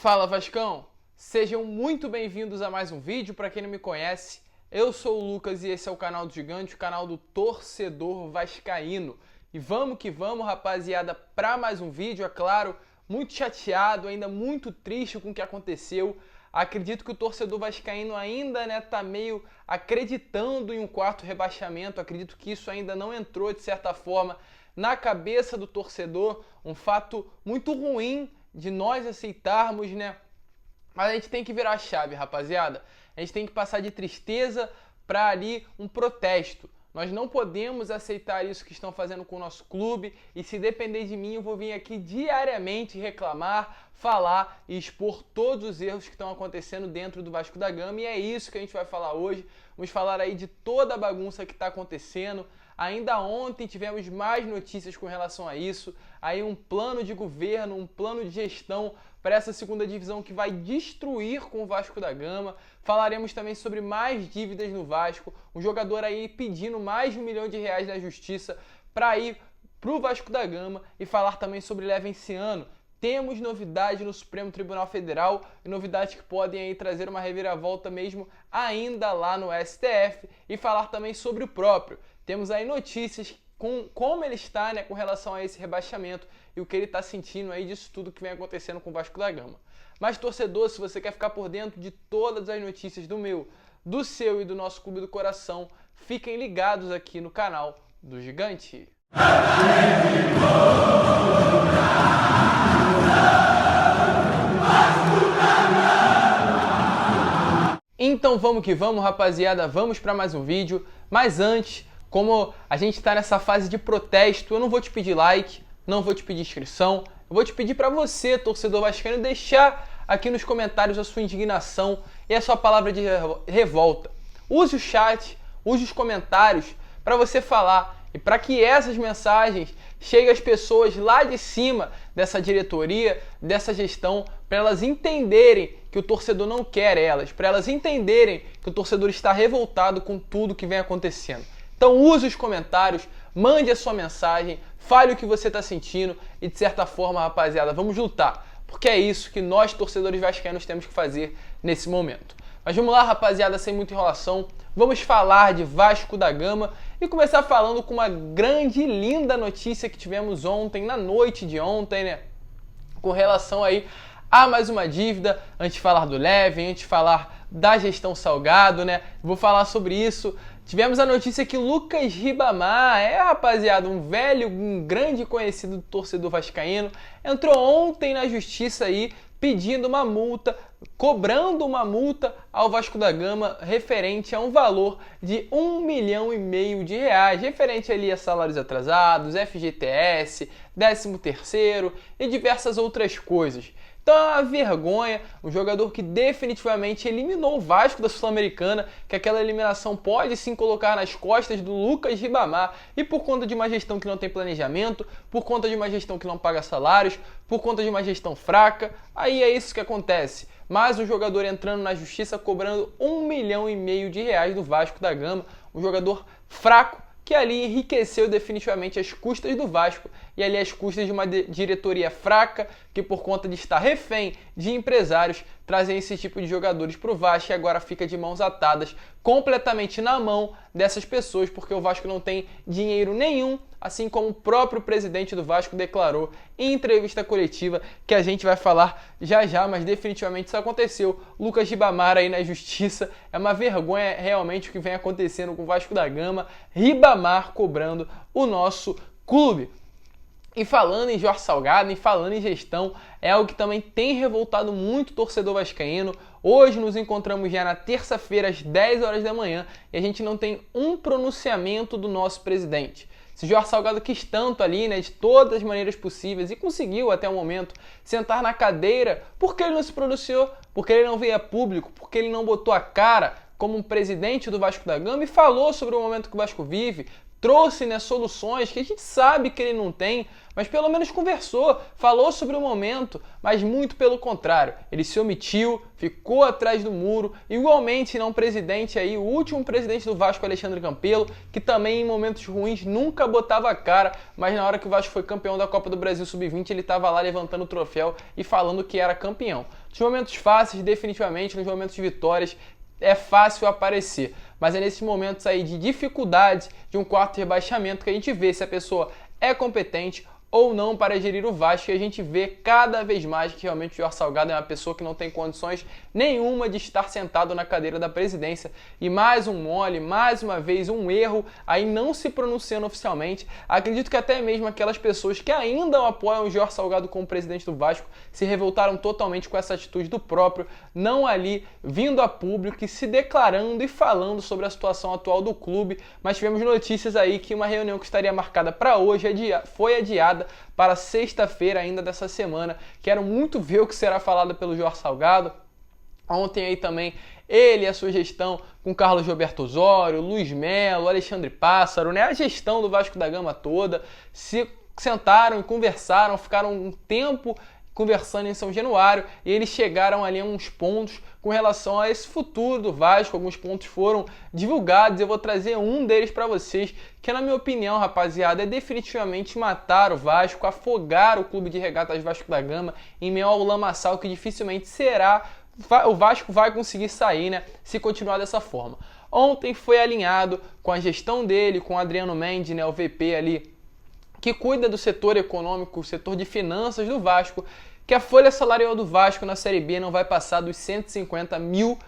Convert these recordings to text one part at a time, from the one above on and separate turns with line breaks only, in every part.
Fala Vascão, sejam muito bem-vindos a mais um vídeo. Para quem não me conhece, eu sou o Lucas e esse é o canal do Gigante, o canal do torcedor vascaíno. E vamos que vamos, rapaziada, para mais um vídeo. É claro, muito chateado, ainda muito triste com o que aconteceu. Acredito que o torcedor vascaíno ainda tá meio acreditando em um quarto rebaixamento. Acredito que isso ainda não entrou, de certa forma, na cabeça do torcedor. Um fato muito ruim de nós aceitarmos, né? Mas a gente tem que virar a chave, rapaziada. A gente tem que passar de tristeza para ali um protesto. Nós não podemos aceitar isso que estão fazendo com o nosso clube e se depender de mim eu vou vir aqui diariamente reclamar, falar e expor todos os erros que estão acontecendo dentro do Vasco da Gama e é isso que a gente vai falar hoje. Vamos falar aí de toda a bagunça que está acontecendo. Ainda ontem tivemos mais notícias com relação a isso, aí um plano de governo, um plano de gestão para essa segunda divisão que vai destruir com o Vasco da Gama. Falaremos também sobre mais dívidas no Vasco, um jogador aí pedindo mais de R$1 milhão na justiça para ir para o Vasco da Gama e falar também sobre Levenciano. Temos novidade no Supremo Tribunal Federal e novidades que podem aí trazer uma reviravolta mesmo ainda lá no STF e falar também sobre o próprio. Temos aí notícias com como ele está, né, com relação a esse rebaixamento e o que ele está sentindo aí disso tudo que vem acontecendo com o Vasco da Gama. Mas torcedor, se você quer ficar por dentro de todas as notícias do meu, do seu e do nosso clube do coração, fiquem ligados aqui no canal do Gigante. Então vamos que vamos, rapaziada, vamos para mais um vídeo, mas antes, como a gente está nessa fase de protesto, eu não vou te pedir like, não vou te pedir inscrição, eu vou te pedir para você, torcedor vascaíno, deixar aqui nos comentários a sua indignação e a sua palavra de revolta. Use o chat, use os comentários para você falar e para que essas mensagens cheguem às pessoas lá de cima dessa diretoria, dessa gestão, para elas entenderem que o torcedor não quer elas, para elas entenderem que o torcedor está revoltado com tudo que vem acontecendo. Então use os comentários, mande a sua mensagem, fale o que você está sentindo e de certa forma, rapaziada, vamos lutar. Porque é isso que nós, torcedores vascaínos, temos que fazer nesse momento. Mas vamos lá, rapaziada, sem muita enrolação, vamos falar de Vasco da Gama e começar falando com uma grande e linda notícia que tivemos ontem, na noite de ontem, né? Com relação aí a mais uma dívida, antes de falar do Leve, antes de falar da gestão Salgado, né? Vou falar sobre isso. Tivemos a notícia que Lucas Ribamar, rapaziada, um velho, um grande conhecido do torcedor vascaíno, entrou ontem na justiça aí pedindo uma multa, cobrando uma multa ao Vasco da Gama referente a um valor de R$1,5 milhão, referente ali a salários atrasados, FGTS, 13º e diversas outras coisas. Então é uma vergonha, um jogador que definitivamente eliminou o Vasco da Sul-Americana, que aquela eliminação pode sim colocar nas costas do Lucas Ribamar, e por conta de uma gestão que não tem planejamento, por conta de uma gestão que não paga salários, por conta de uma gestão fraca, aí é isso que acontece. Mais um jogador entrando na justiça cobrando R$1,5 milhão do Vasco da Gama, um jogador fraco, que ali enriqueceu definitivamente as custas do Vasco e ali as custas de uma diretoria fraca que por conta de estar refém de empresários trazem esse tipo de jogadores para o Vasco e agora fica de mãos atadas completamente na mão dessas pessoas porque o Vasco não tem dinheiro nenhum, assim como o próprio presidente do Vasco declarou em entrevista coletiva que a gente vai falar já já, mas definitivamente isso aconteceu. Lucas Ribamar aí na justiça, é uma vergonha realmente o que vem acontecendo com o Vasco da Gama, Ribamar cobrando o nosso clube. E falando em Jorge Salgado, e falando em gestão, é algo que também tem revoltado muito o torcedor vascaíno. Hoje nos encontramos já na terça-feira às 10 horas da manhã e a gente não tem um pronunciamento do nosso presidente. Se Jorge Salgado quis tanto ali, né, de todas as maneiras possíveis e conseguiu até o momento sentar na cadeira, por que ele não se pronunciou? Por que ele não veio a público? Por que ele não botou a cara como um presidente do Vasco da Gama e falou sobre o momento que o Vasco vive? trouxe, né, soluções que a gente sabe que ele não tem, mas pelo menos conversou, falou sobre o momento, mas muito pelo contrário. Ele se omitiu, ficou atrás do muro, igualmente não presidente aí, o último presidente do Vasco, Alexandre Campelo, que também em momentos ruins nunca botava a cara, mas na hora que o Vasco foi campeão da Copa do Brasil Sub-20, ele estava lá levantando o troféu e falando que era campeão. Nos momentos fáceis, definitivamente, nos momentos de vitórias, é fácil aparecer, mas é nesses momentos aí de dificuldade, de um quarto de rebaixamento, que a gente vê se a pessoa é competente ou não para gerir o Vasco, e a gente vê cada vez mais que realmente o Jorge Salgado é uma pessoa que não tem condições nenhuma de estar sentado na cadeira da presidência. E mais um mole, mais uma vez um erro, aí não se pronunciando oficialmente. Acredito que até mesmo aquelas pessoas que ainda apoiam o Jorge Salgado como presidente do Vasco se revoltaram totalmente com essa atitude do próprio, não ali vindo a público e se declarando e falando sobre a situação atual do clube. Mas tivemos notícias aí que uma reunião que estaria marcada para hoje foi adiada para sexta-feira ainda dessa semana. Quero muito ver o que será falado pelo Jorge Salgado. Ontem aí também ele e a sua gestão com Carlos Roberto Osório, Luiz Melo, Alexandre Pássaro, né? A gestão do Vasco da Gama toda se sentaram e conversaram, ficaram um tempo conversando em São Januário, e eles chegaram ali a uns pontos com relação a esse futuro do Vasco. Alguns pontos foram divulgados, eu vou trazer um deles para vocês, que na minha opinião, rapaziada, é definitivamente matar o Vasco, afogar o Clube de Regatas Vasco da Gama em meio ao lamaçal que dificilmente o Vasco vai conseguir sair, né, se continuar dessa forma. Ontem foi alinhado com a gestão dele, com o Adriano Mendes, né, o VP ali, que cuida do setor econômico, o setor de finanças do Vasco, que a folha salarial do Vasco na Série B não vai passar dos R$150 mil.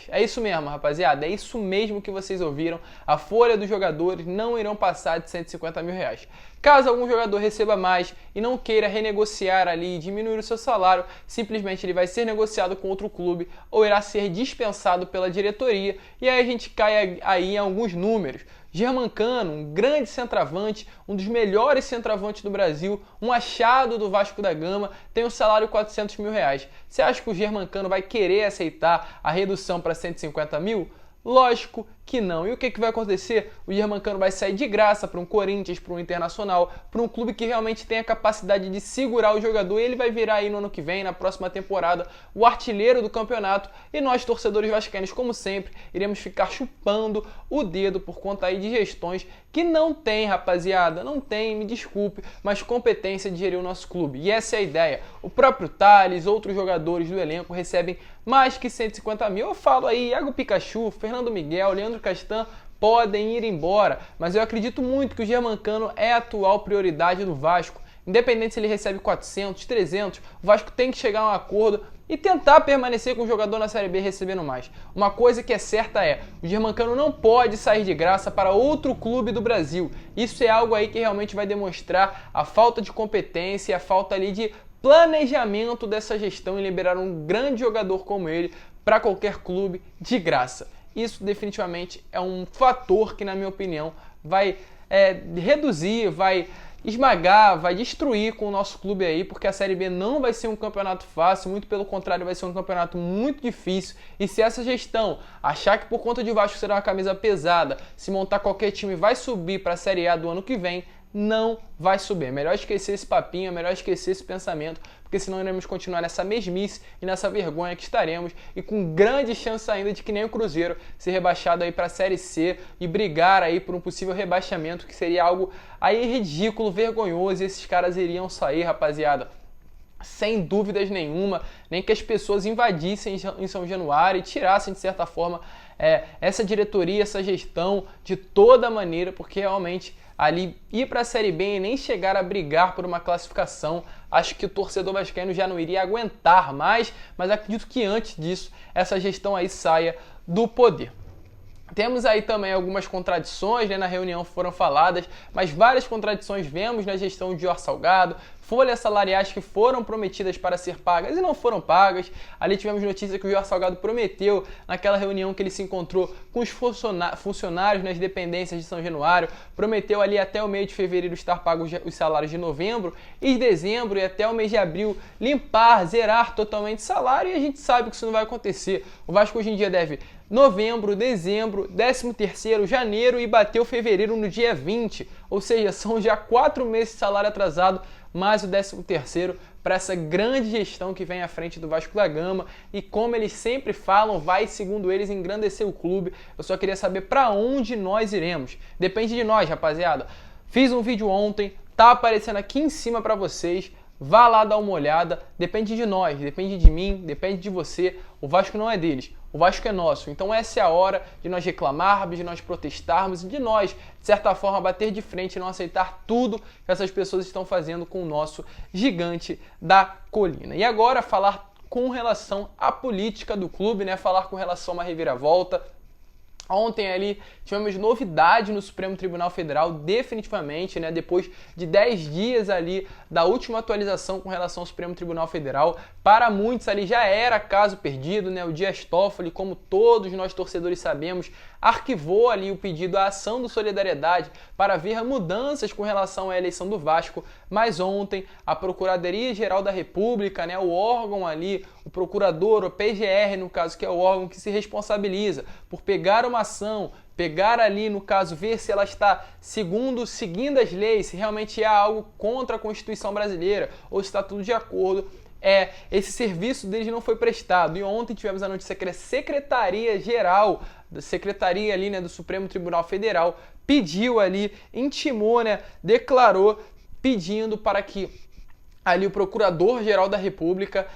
É isso mesmo, rapaziada, é isso mesmo que vocês ouviram. A folha dos jogadores não irão passar de R$150 mil. Caso algum jogador receba mais e não queira renegociar ali e diminuir o seu salário, simplesmente ele vai ser negociado com outro clube ou irá ser dispensado pela diretoria. E aí a gente cai aí em alguns números. Germancano, um grande centroavante, um dos melhores centroavantes do Brasil, um achado do Vasco da Gama, tem um salário de R$400 mil. Você acha que o Germancano vai querer aceitar a redução para 150 mil? Lógico que não. E o que vai acontecer? O Germancano vai sair de graça para um Corinthians, para um Internacional, para um clube que realmente tem a capacidade de segurar o jogador, e ele vai virar aí no ano que vem, na próxima temporada, o artilheiro do campeonato, e nós, torcedores vascaínos, como sempre, iremos ficar chupando o dedo por conta aí de gestões que não tem, rapaziada, não tem, me desculpe, mas competência de gerir o nosso clube. E essa é a ideia. O próprio Thales, outros jogadores do elenco recebem mais que 150 mil. Eu falo aí, Iago Pikachu, Fernando Miguel, Leandro Castan podem ir embora, mas eu acredito muito que o Germancano é a atual prioridade do Vasco. Independente se ele recebe 400, 300, o Vasco tem que chegar a um acordo e tentar permanecer com o jogador na Série B recebendo mais. Uma coisa que é certa é, o Germancano não pode sair de graça para outro clube do Brasil. Isso é algo aí que realmente vai demonstrar a falta de competência e a falta ali de planejamento dessa gestão em liberar um grande jogador como ele para qualquer clube de graça. Isso definitivamente é um fator que, na minha opinião, vai reduzir, vai esmagar, vai destruir com o nosso clube aí, porque a Série B não vai ser um campeonato fácil, muito pelo contrário, vai ser um campeonato muito difícil. E se essa gestão achar que por conta de Vasco será uma camisa pesada, se montar qualquer time vai subir para a Série A do ano que vem, não vai subir. É melhor esquecer esse papinho, é melhor esquecer esse pensamento, porque senão iremos continuar nessa mesmice e nessa vergonha que estaremos, e com grande chance ainda de que nem o Cruzeiro ser rebaixado aí para a Série C e brigar aí por um possível rebaixamento, que seria algo aí ridículo, vergonhoso, e esses caras iriam sair, rapaziada, sem dúvidas nenhuma, nem que as pessoas invadissem em São Januário e tirassem, de certa forma, essa diretoria, essa gestão de toda maneira, porque realmente ali ir para a Série B e nem chegar a brigar por uma classificação, acho que o torcedor vascaíno já não iria aguentar mais, mas acredito que antes disso essa gestão aí saia do poder. Temos aí também algumas contradições, né, na reunião foram faladas, mas várias contradições vemos na gestão de Jorge Salgado. folhas salariais que foram prometidas para ser pagas e não foram pagas. Ali tivemos notícia que o Jorge Salgado prometeu naquela reunião que ele se encontrou com os funcionários nas dependências de São Januário, prometeu ali até o mês de fevereiro estar pagos os salários de novembro e de dezembro, e até o mês de abril limpar, zerar totalmente o salário, e a gente sabe que isso não vai acontecer. O Vasco hoje em dia deve novembro, dezembro, 13º, janeiro e bateu fevereiro no dia 20, ou seja, são já 4 meses de salário atrasado, mais o 13º para essa grande gestão que vem à frente do Vasco da Gama, e como eles sempre falam, vai, segundo eles, engrandecer o clube. Eu só queria saber para onde nós iremos. Depende de nós, rapaziada. Fiz um vídeo ontem, tá aparecendo aqui em cima para vocês. Vá lá dar uma olhada, depende de nós, depende de mim, depende de você. O Vasco não é deles, o Vasco é nosso. Então essa é a hora de nós reclamarmos, de nós protestarmos e de nós, de certa forma, bater de frente e não aceitar tudo que essas pessoas estão fazendo com o nosso gigante da colina. E agora falar com relação à política do clube, né? Falar com relação a uma reviravolta. Ontem ali tivemos novidade no Supremo Tribunal Federal, definitivamente, né? Depois de 10 dias ali da última atualização com relação ao Supremo Tribunal Federal. Para muitos ali já era caso perdido, né? O Dias Toffoli, como todos nós torcedores sabemos, arquivou ali o pedido à ação do Solidariedade para ver mudanças com relação à eleição do Vasco, mas ontem a Procuradoria-Geral da República, né, o órgão ali, o procurador, o PGR no caso, que é o órgão que se responsabiliza por pegar uma ação, pegar ali, no caso, ver se ela está seguindo as leis, se realmente há algo contra a Constituição brasileira ou se está tudo de acordo. Esse serviço deles não foi prestado. E ontem tivemos a notícia que a Secretaria-Geral, da Secretaria ali, né, do Supremo Tribunal Federal, pediu ali, intimou, né, declarou, pedindo para que ali o Procurador-Geral da República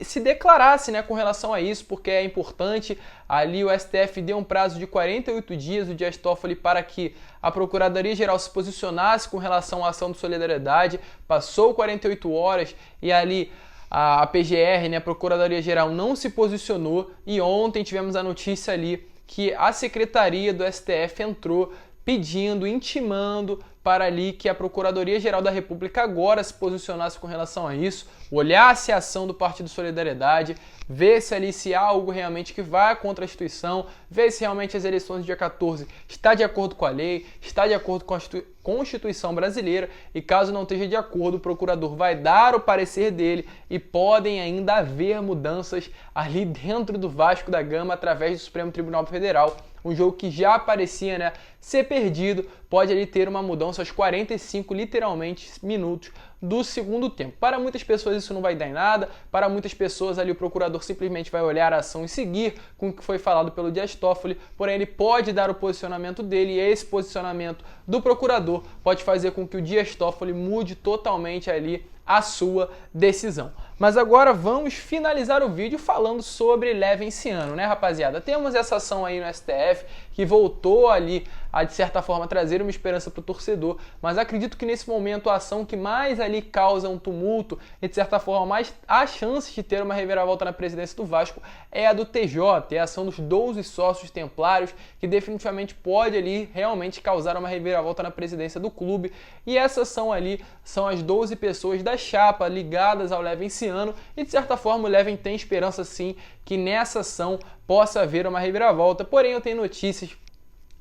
se declarasse, né, com relação a isso, porque é importante. Ali o STF deu um prazo de 48 dias, o Dias Toffoli, para que a Procuradoria-Geral se posicionasse com relação à ação de solidariedade. Passou 48 horas e ali a PGR, né, a Procuradoria-Geral, não se posicionou, e ontem tivemos a notícia ali que a Secretaria do STF entrou pedindo, intimando para ali que a Procuradoria-Geral da República agora se posicionasse com relação a isso, olhasse a ação do Partido Solidariedade, vê-se ali se há algo realmente que vai contra a instituição, vê se realmente as eleições do dia 14 está de acordo com a lei, está de acordo com a Constituição brasileira, e caso não esteja de acordo, o procurador vai dar o parecer dele e podem ainda haver mudanças ali dentro do Vasco da Gama através do Supremo Tribunal Federal. Um jogo que já parecia, né, ser perdido, pode ali ter uma mudança aos 45, literalmente, minutos do segundo tempo. Para muitas pessoas isso não vai dar em nada, para muitas pessoas ali o procurador simplesmente vai olhar a ação e seguir com o que foi falado pelo Dias Toffoli, porém ele pode dar o posicionamento dele, e esse posicionamento do procurador pode fazer com que o Dias Toffoli mude totalmente ali a sua decisão. Mas agora vamos finalizar o vídeo falando sobre Levenciano, né, rapaziada? Temos essa ação aí no STF que voltou ali a, de certa forma, trazer uma esperança para o torcedor, mas acredito que nesse momento a ação que mais ali causa um tumulto e, de certa forma, mais há chances de ter uma reviravolta na presidência do Vasco é a do TJ, é a ação dos 12 sócios templários, que definitivamente pode ali realmente causar uma reviravolta na presidência do clube, e essa ação ali são as 12 pessoas da chapa ligadas ao Levenciano, e de certa forma o Leven tem esperança sim que nessa ação possa haver uma reviravolta, porém eu tenho notícias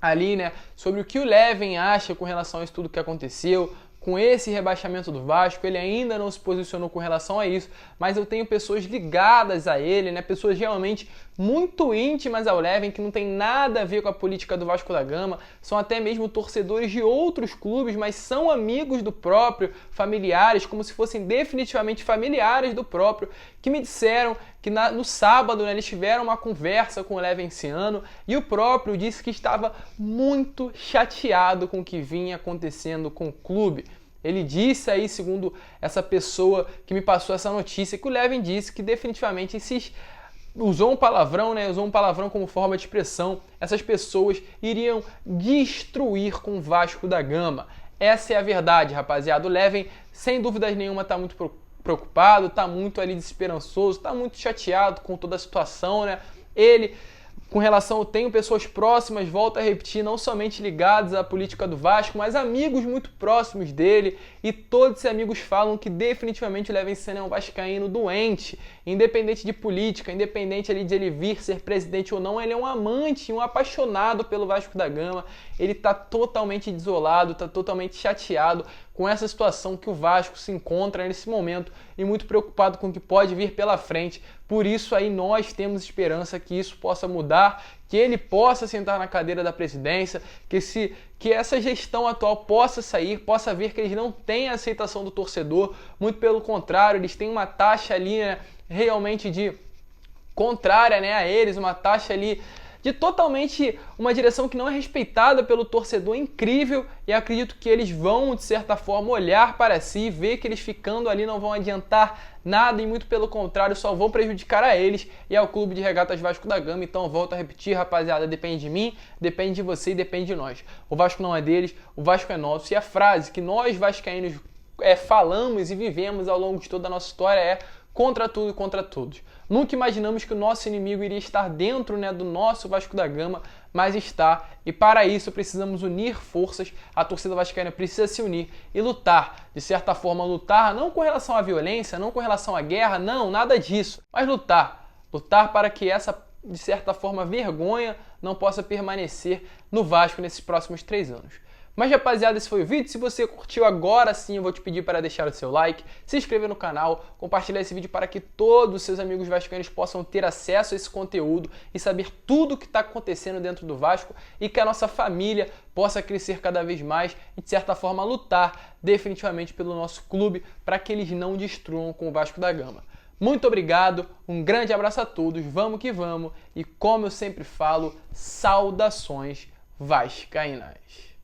ali, né, sobre o que o Leven acha com relação a isso tudo que aconteceu, com esse rebaixamento do Vasco. Ele ainda não se posicionou com relação a isso, mas eu tenho pessoas ligadas a ele, né, pessoas realmente muito íntimas ao Leven, que não tem nada a ver com a política do Vasco da Gama, são até mesmo torcedores de outros clubes, mas são amigos do próprio, familiares, como se fossem definitivamente familiares do próprio, que me disseram que no sábado, né, eles tiveram uma conversa com o Levenciano, e o próprio disse que estava muito chateado com o que vinha acontecendo com o clube. Ele disse aí, segundo essa pessoa que me passou essa notícia, que o Leven disse que definitivamente usou um palavrão, né? Usou um palavrão como forma de expressão. Essas pessoas iriam destruir com o Vasco da Gama. Essa é a verdade, rapaziada. O Leven, sem dúvidas nenhuma, está muito preocupado, está muito ali desesperançoso, está muito chateado com toda a situação, né? Ele com relação, eu tenho pessoas próximas, volto a repetir, não somente ligadas à política do Vasco, mas amigos muito próximos dele, e todos esses amigos falam que definitivamente o Levin Senna é um vascaíno doente, independente de política, independente ali de ele vir ser presidente ou não, ele é um amante, um apaixonado pelo Vasco da Gama, ele está totalmente desolado, está totalmente chateado com essa situação que o Vasco se encontra nesse momento e muito preocupado com o que pode vir pela frente. Por isso aí nós temos esperança que isso possa mudar, que ele possa sentar na cadeira da presidência, que essa gestão atual possa sair, possa ver que eles não têm a aceitação do torcedor, muito pelo contrário, eles têm uma taxa ali, né, realmente de contrária, né, a eles, uma taxa ali de totalmente uma direção que não é respeitada pelo torcedor, incrível, e acredito que eles vão, de certa forma, olhar para si, ver que eles ficando ali não vão adiantar nada e muito pelo contrário, só vão prejudicar a eles e ao Clube de Regatas Vasco da Gama. Então volto a repetir, rapaziada, depende de mim, depende de você e depende de nós. O Vasco não é deles, o Vasco é nosso, e a frase que nós vascaínos falamos e vivemos ao longo de toda a nossa história é: contra tudo e contra todos. Nunca imaginamos que o nosso inimigo iria estar dentro, né, do nosso Vasco da Gama, mas está. E para isso precisamos unir forças, a torcida vascaína precisa se unir e lutar. De certa forma, lutar não com relação à violência, não com relação à guerra, não, nada disso. Mas lutar. Lutar para que essa, de certa forma, vergonha não possa permanecer no Vasco nesses próximos 3 anos. Mas, rapaziada, esse foi o vídeo. Se você curtiu, agora sim eu vou te pedir para deixar o seu like, se inscrever no canal, compartilhar esse vídeo para que todos os seus amigos vascaínos possam ter acesso a esse conteúdo e saber tudo o que está acontecendo dentro do Vasco, e que a nossa família possa crescer cada vez mais e, de certa forma, lutar definitivamente pelo nosso clube para que eles não destruam com o Vasco da Gama. Muito obrigado, um grande abraço a todos, vamos que vamos, e como eu sempre falo, saudações vascaínas.